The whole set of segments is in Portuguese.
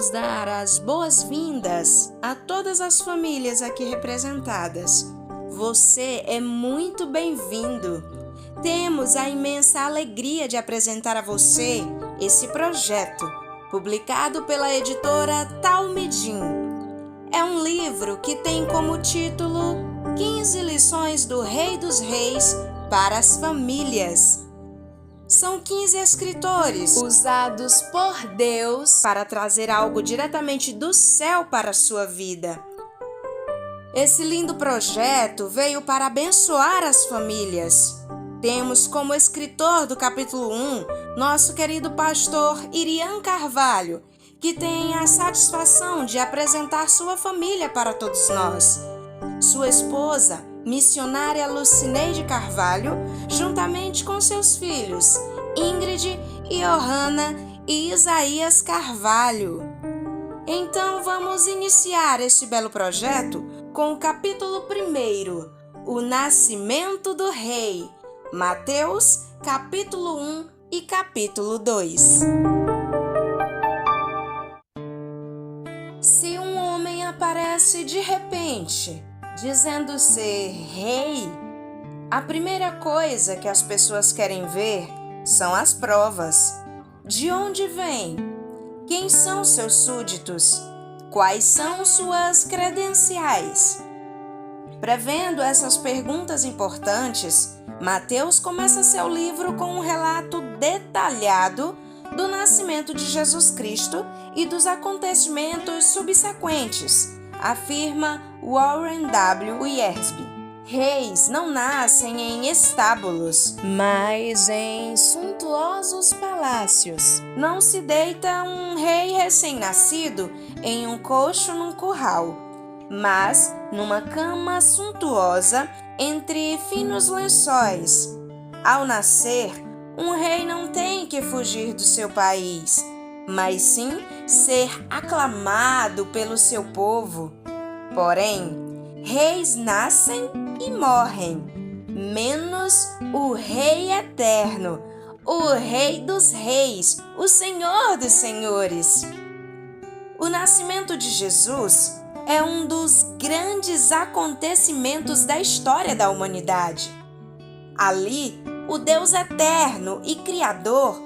queremos dar as boas-vindas a todas as famílias aqui representadas. Você é muito bem-vindo. Temos a imensa alegria de apresentar a você esse projeto, publicado pela editora Talmidim. É um livro que tem como título 15 lições do Rei dos Reis para as famílias. São 15 escritores usados por Deus para trazer algo diretamente do céu para a sua vida. Esse lindo projeto veio para abençoar as famílias. Temos como escritor do capítulo 1 nosso querido pastor Irian Carvalho, que tem a satisfação de apresentar sua família para todos nós. Sua esposa, missionária Lucineide Carvalho, juntamente com seus filhos, Ingrid, Johanna e Isaías Carvalho. Então vamos iniciar este belo projeto com o capítulo 1, o Nascimento do Rei, Mateus, capítulo 1 e capítulo 2. Se um homem aparece de repente, dizendo ser rei, a primeira coisa que as pessoas querem ver são as provas. De onde vem? Quem são seus súditos? Quais são suas credenciais? Prevendo essas perguntas importantes, Mateus começa seu livro com um relato detalhado do nascimento de Jesus Cristo e dos acontecimentos subsequentes, afirma Warren W. Wiersbe. Reis não nascem em estábulos, mas em suntuosos palácios. Não se deita um rei recém-nascido em um coxo num curral, mas numa cama suntuosa entre finos lençóis. Ao nascer, um rei não tem que fugir do seu país, mas sim ser aclamado pelo seu povo. Porém, reis nascem e morrem, menos o Rei Eterno, o Rei dos Reis, o Senhor dos Senhores. O nascimento de Jesus é um dos grandes acontecimentos da história da humanidade. Ali, o Deus eterno e criador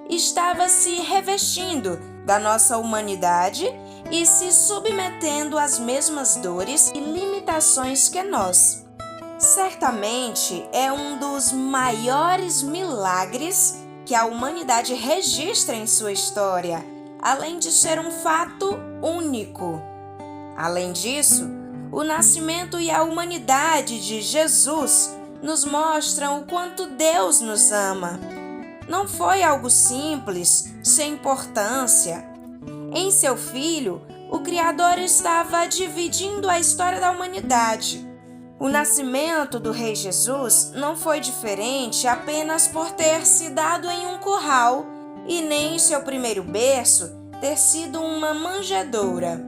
estava se revestindo da nossa humanidade e se submetendo às mesmas dores e limitações que nós. Certamente é um dos maiores milagres que a humanidade registra em sua história, além de ser um fato único. Além disso, o nascimento e a humanidade de Jesus nos mostram o quanto Deus nos ama. Não foi algo simples, sem importância. Em seu Filho, o Criador estava dividindo a história da humanidade. O nascimento do Rei Jesus não foi diferente apenas por ter se dado em um curral e nem seu primeiro berço ter sido uma manjedoura.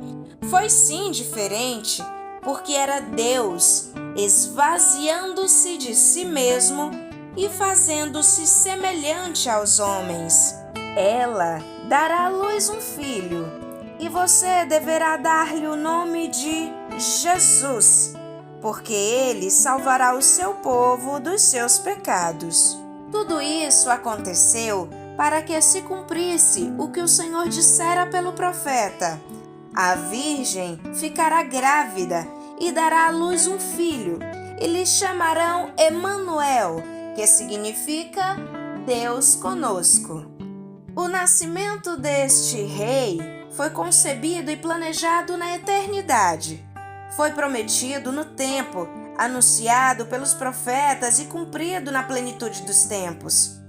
Foi sim diferente porque era Deus esvaziando-se de si mesmo e fazendo-se semelhante aos homens. Ela dará à luz um filho, e você deverá dar-lhe o nome de Jesus, porque ele salvará o seu povo dos seus pecados. Tudo isso aconteceu para que se cumprisse o que o Senhor dissera pelo profeta: a virgem ficará grávida e dará à luz um filho, e lhe chamarão Emanuel, que significa Deus conosco. O nascimento deste rei foi concebido e planejado na eternidade. Foi prometido no tempo, anunciado pelos profetas e cumprido na plenitude dos tempos.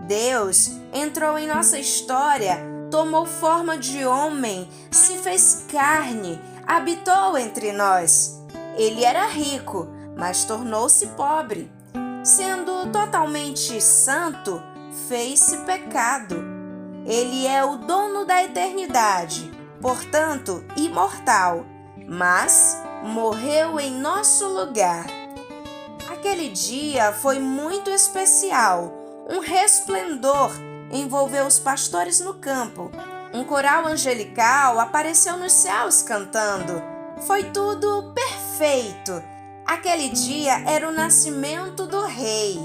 Deus entrou em nossa história, tomou forma de homem, se fez carne, habitou entre nós. Ele era rico, mas tornou-se pobre. Sendo totalmente santo, fez-se pecado. Ele é o dono da eternidade, portanto, imortal, mas morreu em nosso lugar. Aquele dia foi muito especial. Um resplendor envolveu os pastores no campo. Um coral angelical apareceu nos céus cantando. Foi tudo perfeito. Aquele dia era o nascimento do rei.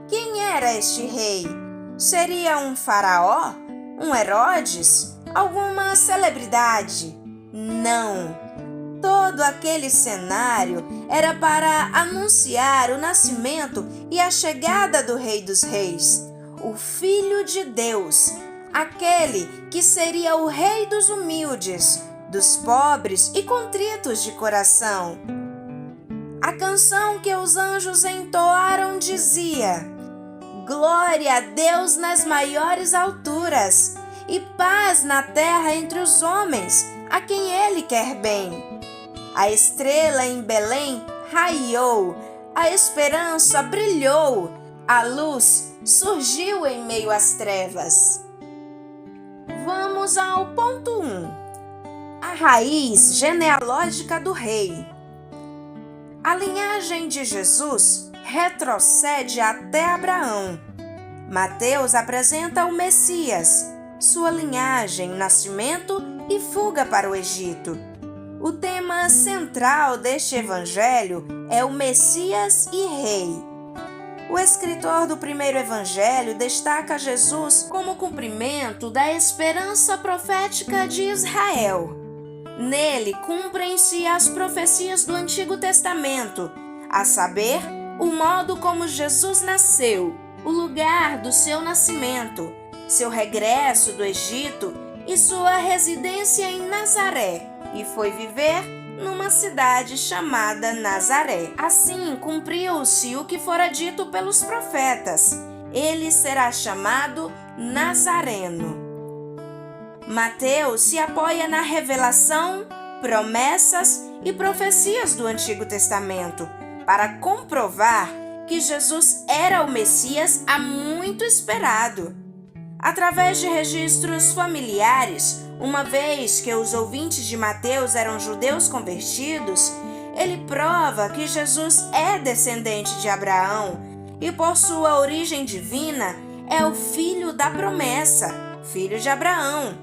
Quem era este rei? Seria um faraó? Um Herodes? Alguma celebridade? Não. Todo aquele cenário era para anunciar o nascimento e a chegada do Rei dos Reis, o Filho de Deus, aquele que seria o Rei dos humildes, dos pobres e contritos de coração. A canção que os anjos entoaram dizia: Glória a Deus nas maiores alturas e paz na terra entre os homens, a quem Ele quer bem. A estrela em Belém raiou, a esperança brilhou, a luz surgiu em meio às trevas. Vamos ao ponto 1. A raiz genealógica do rei. A linhagem de Jesus retrocede até Abraão. Mateus apresenta o Messias, sua linhagem, nascimento e fuga para o Egito. O tema central deste evangelho é o Messias e Rei. O escritor do primeiro evangelho destaca Jesus como cumprimento da esperança profética de Israel. Nele cumprem-se as profecias do Antigo Testamento, a saber, o modo como Jesus nasceu, o lugar do seu nascimento, seu regresso do Egito e sua residência em Nazaré, e foi viver numa cidade chamada Nazaré. Assim cumpriu-se o que fora dito pelos profetas: ele será chamado Nazareno. Mateus se apoia na revelação, promessas e profecias do Antigo Testamento para comprovar que Jesus era o Messias há muito esperado. Através de registros familiares, uma vez que os ouvintes de Mateus eram judeus convertidos, ele prova que Jesus é descendente de Abraão e, por sua origem divina, é o filho da promessa, filho de Abraão.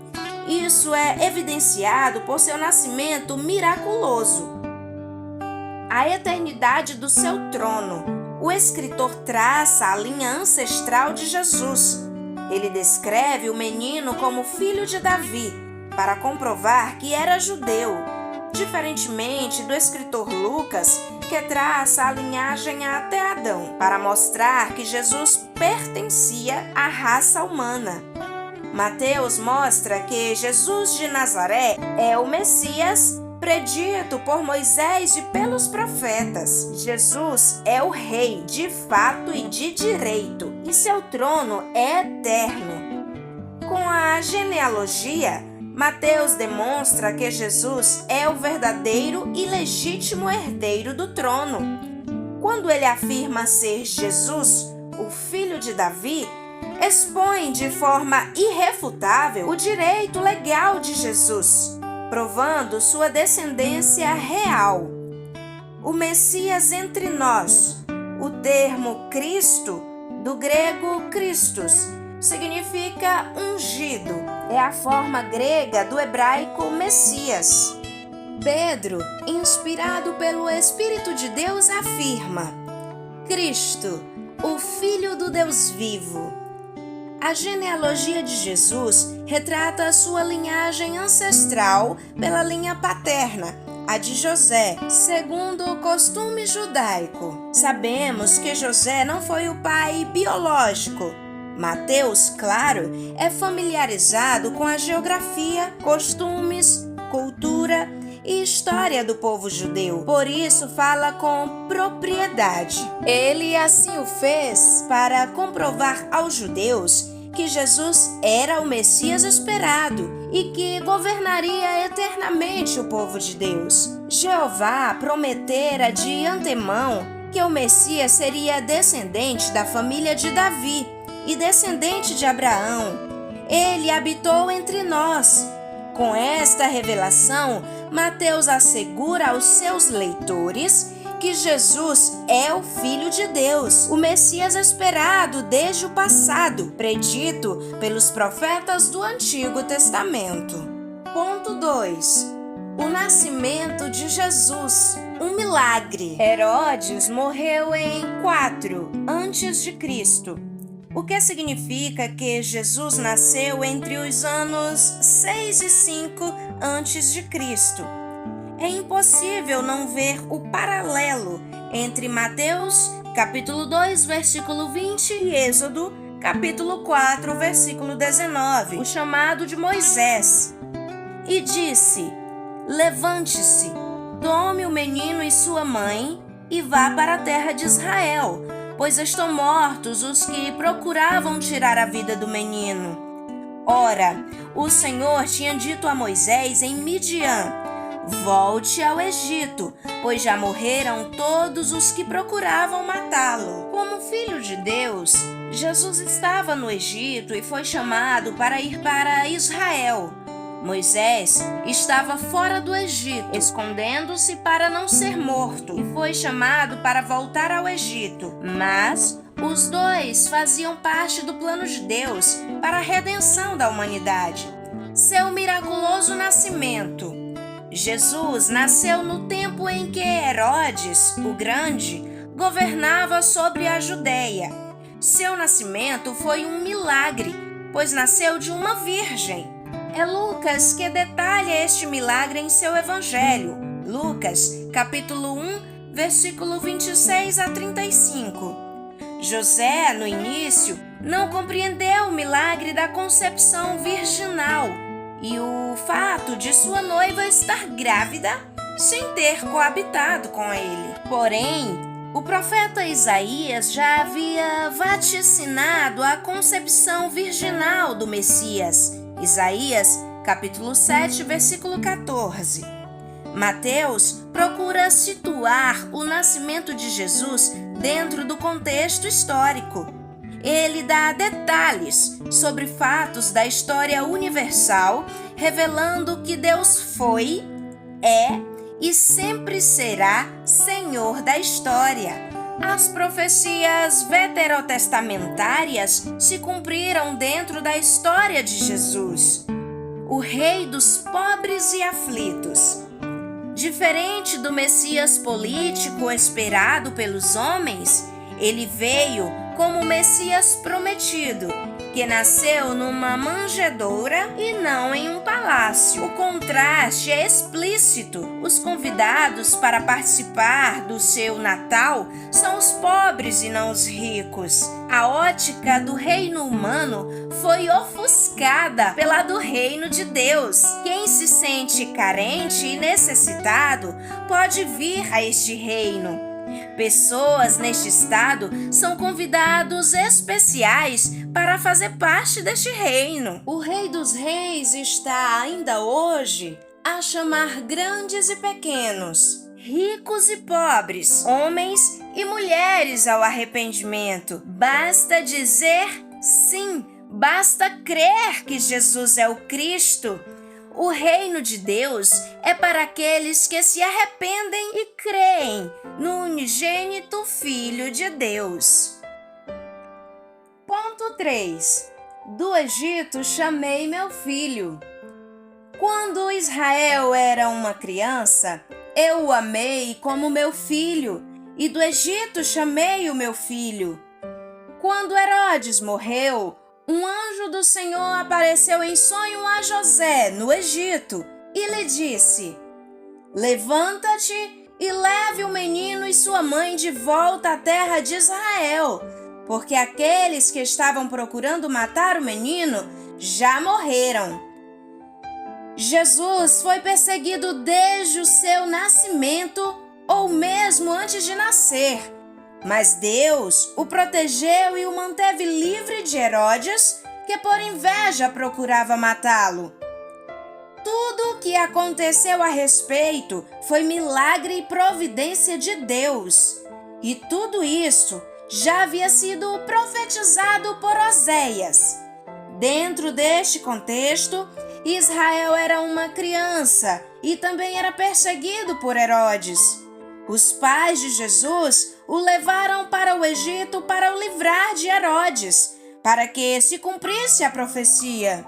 Isso é evidenciado por seu nascimento miraculoso. A eternidade do seu trono. O escritor traça a linha ancestral de Jesus. Ele descreve o menino como filho de Davi, para comprovar que era judeu, diferentemente do escritor Lucas, que traça a linhagem até Adão, para mostrar que Jesus pertencia à raça humana. Mateus mostra que Jesus de Nazaré é o Messias predito por Moisés e pelos profetas. Jesus é o rei de fato e de direito, e seu trono é eterno. Com a genealogia, Mateus demonstra que Jesus é o verdadeiro e legítimo herdeiro do trono. Quando ele afirma ser Jesus, o filho de Davi, expõe de forma irrefutável o direito legal de Jesus, provando sua descendência real. O Messias entre nós. O termo Cristo, do grego Christos, significa ungido. É a forma grega do hebraico Messias. Pedro, inspirado pelo Espírito de Deus, afirma: Cristo, o Filho do Deus vivo. A genealogia de Jesus retrata a sua linhagem ancestral pela linha paterna, a de José, segundo o costume judaico. Sabemos que José não foi o pai biológico. Mateus, claro, é familiarizado com a geografia, costumes, cultura e história do povo judeu. Por isso fala com propriedade. Ele assim o fez para comprovar aos judeus que Jesus era o Messias esperado e que governaria eternamente o povo de Deus. Jeová prometera de antemão que o Messias seria descendente da família de Davi e descendente de Abraão. Ele habitou entre nós. Com esta revelação, Mateus assegura aos seus leitores que Jesus é o Filho de Deus, o Messias esperado desde o passado, predito pelos profetas do Antigo Testamento. Ponto 2. O nascimento de Jesus, um milagre. Herodes morreu em 4 a.C., o que significa que Jesus nasceu entre os anos 6 e 5 a.C. É impossível não ver o paralelo entre Mateus, capítulo 2, versículo 20 e Êxodo, capítulo 4, versículo 19, o chamado de Moisés. E disse: levante-se, tome o menino e sua mãe e vá para a terra de Israel, pois estão mortos os que procuravam tirar a vida do menino. Ora, o Senhor tinha dito a Moisés em Midian: volte ao Egito, pois já morreram todos os que procuravam matá-lo. Como filho de Deus, Jesus estava no Egito e foi chamado para ir para Israel. Moisés estava fora do Egito, escondendo-se para não ser morto, e foi chamado para voltar ao Egito. Mas os dois faziam parte do plano de Deus para a redenção da humanidade. Seu miraculoso nascimento. Jesus nasceu no tempo em que Herodes, o Grande, governava sobre a Judéia. Seu nascimento foi um milagre, pois nasceu de uma virgem. É Lucas que detalha este milagre em seu evangelho. Lucas, capítulo 1, versículo 26 a 35. José, no início, não compreendeu o milagre da concepção virginal e o fato de sua noiva estar grávida sem ter coabitado com ele. Porém, o profeta Isaías já havia vaticinado a concepção virginal do Messias. Isaías, capítulo 7, versículo 14. Mateus procura situar o nascimento de Jesus dentro do contexto histórico. Ele dá detalhes sobre fatos da história universal, revelando que Deus foi, é e sempre será Senhor da história. As profecias veterotestamentárias se cumpriram dentro da história de Jesus, o Rei dos pobres e aflitos. Diferente do Messias político esperado pelos homens, ele veio como o Messias prometido, que nasceu numa manjedoura e não em um palácio. O contraste é explícito. Os convidados para participar do seu Natal são os pobres e não os ricos. A ótica do reino humano foi ofuscada pela do reino de Deus. Quem se sente carente e necessitado pode vir a este reino. Pessoas neste estado são convidados especiais para fazer parte deste reino. O Rei dos Reis está ainda hoje a chamar grandes e pequenos, ricos e pobres, homens e mulheres ao arrependimento. Basta dizer sim, basta crer que Jesus é o Cristo. O reino de Deus é para aqueles que se arrependem e creem no unigênito Filho de Deus. Ponto 3. Do Egito chamei meu filho. Quando Israel era uma criança, eu o amei como meu filho, e do Egito chamei o meu filho. Quando Herodes morreu, um anjo do Senhor apareceu em sonho a José, no Egito, e lhe disse: levanta-te e leve o menino e sua mãe de volta à terra de Israel, porque aqueles que estavam procurando matar o menino já morreram. Jesus foi perseguido desde o seu nascimento ou mesmo antes de nascer. Mas Deus o protegeu e o manteve livre de Herodes, que por inveja procurava matá-lo. Tudo o que aconteceu a respeito foi milagre e providência de Deus. E tudo isso já havia sido profetizado por Oséias. Dentro deste contexto, Israel era uma criança e também era perseguido por Herodes. Os pais de Jesus o levaram para o Egito para o livrar de Herodes, para que se cumprisse a profecia.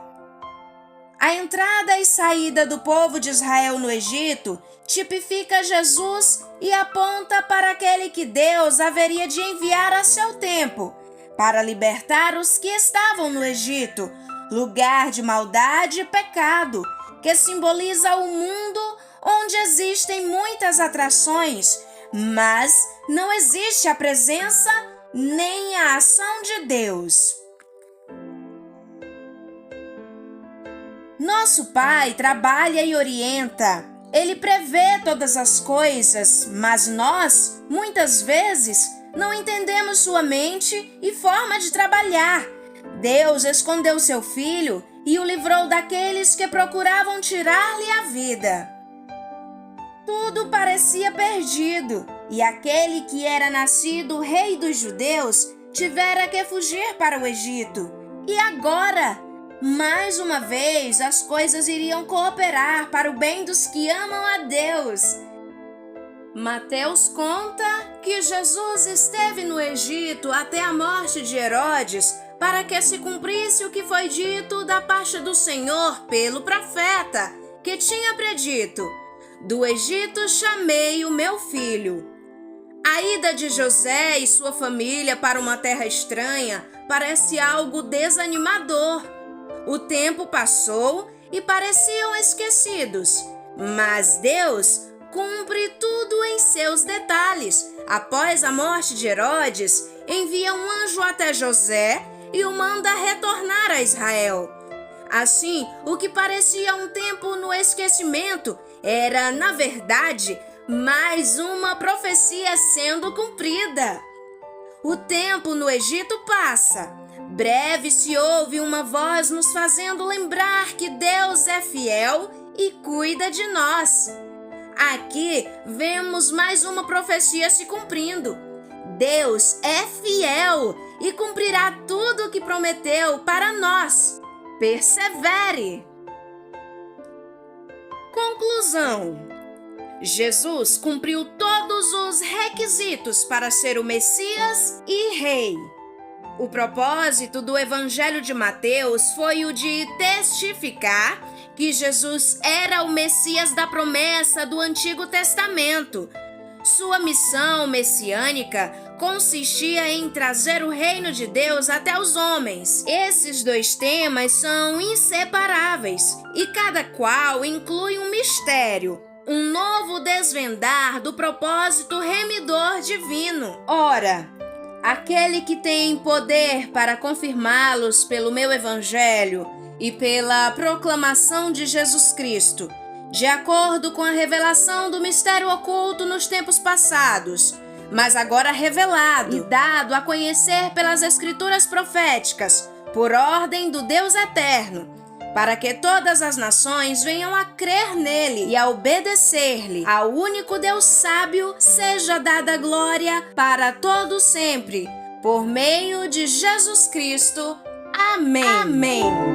A entrada e saída do povo de Israel no Egito tipifica Jesus e aponta para aquele que Deus haveria de enviar a seu tempo, para libertar os que estavam no Egito, lugar de maldade e pecado, que simboliza o mundo onde existem muitas atrações, mas não existe a presença nem a ação de Deus. Nosso Pai trabalha e orienta. Ele prevê todas as coisas, mas nós, muitas vezes, não entendemos sua mente e forma de trabalhar. Deus escondeu seu Filho e o livrou daqueles que procuravam tirar-lhe a vida. Tudo parecia perdido, e aquele que era nascido rei dos judeus tivera que fugir para o Egito. E agora, mais uma vez, as coisas iriam cooperar para o bem dos que amam a Deus. Mateus conta que Jesus esteve no Egito até a morte de Herodes, para que se cumprisse o que foi dito da parte do Senhor pelo profeta, que tinha predito: do Egito chamei o meu filho. A ida de José e sua família para uma terra estranha parece algo desanimador. O tempo passou e pareciam esquecidos, mas Deus cumpre tudo em seus detalhes. Após a morte de Herodes, envia um anjo até José e o manda retornar a Israel. Assim, o que parecia um tempo no esquecimento era, na verdade, mais uma profecia sendo cumprida. O tempo no Egito passa. Breve se ouve uma voz nos fazendo lembrar que Deus é fiel e cuida de nós. Aqui vemos mais uma profecia se cumprindo. Deus é fiel e cumprirá tudo o que prometeu para nós. Persevere! Conclusão: Jesus cumpriu todos os requisitos para ser o Messias e Rei. O propósito do Evangelho de Mateus foi o de testificar que Jesus era o Messias da promessa do Antigo Testamento. Sua missão messiânica consistia em trazer o reino de Deus até os homens. Esses dois temas são inseparáveis e cada qual inclui um mistério, um novo desvendar do propósito remidor divino. Ora, aquele que tem poder para confirmá-los pelo meu evangelho e pela proclamação de Jesus Cristo, de acordo com a revelação do mistério oculto nos tempos passados, mas agora revelado e dado a conhecer pelas escrituras proféticas, por ordem do Deus eterno, para que todas as nações venham a crer nele e a obedecer-lhe. Ao único Deus sábio seja dada glória para todo sempre, por meio de Jesus Cristo. Amém. Amém.